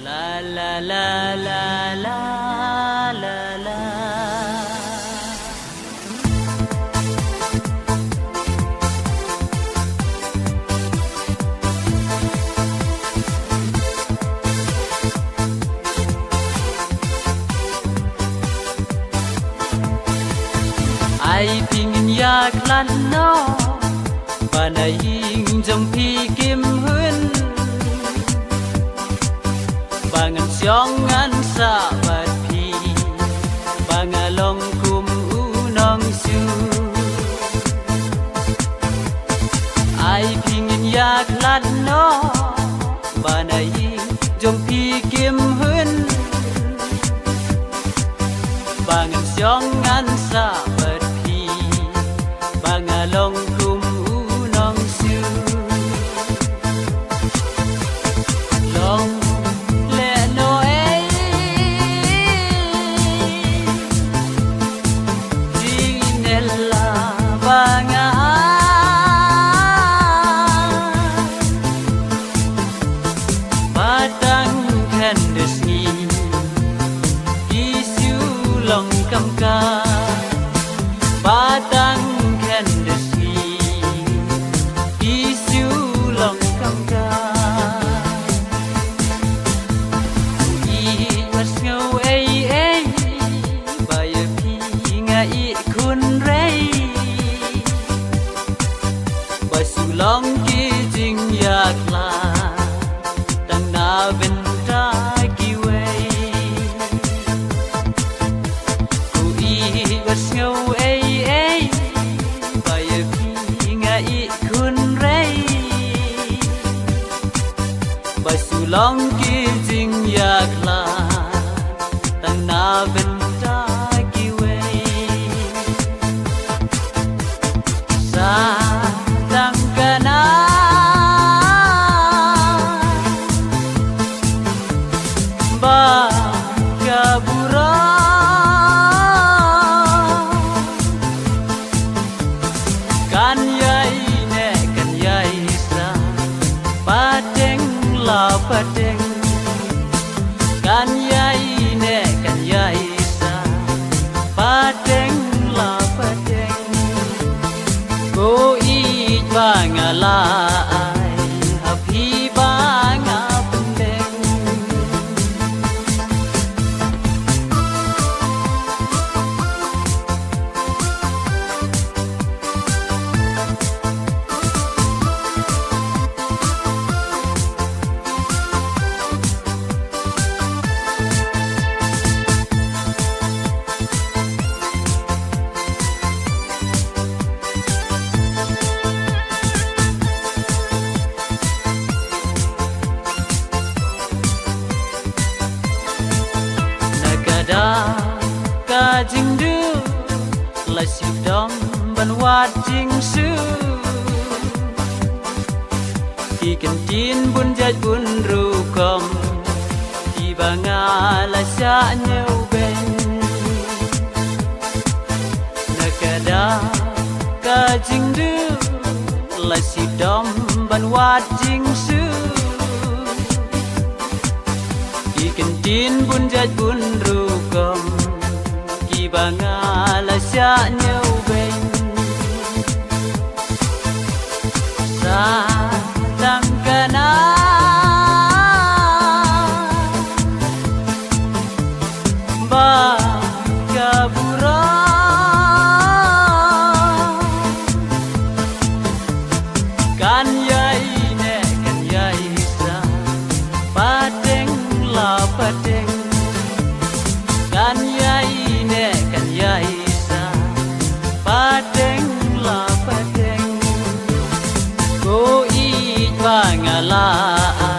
La la la la la la la. Ai pingin yak lan no, panaying jong pi kim hun. Bangan siongan sabat pi, bangalong kum unong su. Ai pingin yak lan no, panaying jong pi kim hun. Bangan siongan sabat pi, bangalong kum unong su. Long Batang kandesi isu long kamka I was ngau ai baya pi ngai kun rei basu long ki jing yak la tang na ben ta ki wei ku I was ngau Long ki jing yak la tang na ben ta ki wei sa tang kana ba kabura kan yai ne kan yai sa pateng la pateng kan yai ne kan yai sa pateng la pateng ko I bangala ai happy banga pendeng ka jing du la si dom ban wat jing su ki kan tin bun jaj bun ru kom ki banga la sa nyau ben nakada ka jing du la si dom ban wat jing su ki kan tin bun jaj bun ru kom ki banga la sa nyau ben sa tang kana ba kabura kan yai ne kan yai sa pateng la pateng kan yai ne kan yai sa า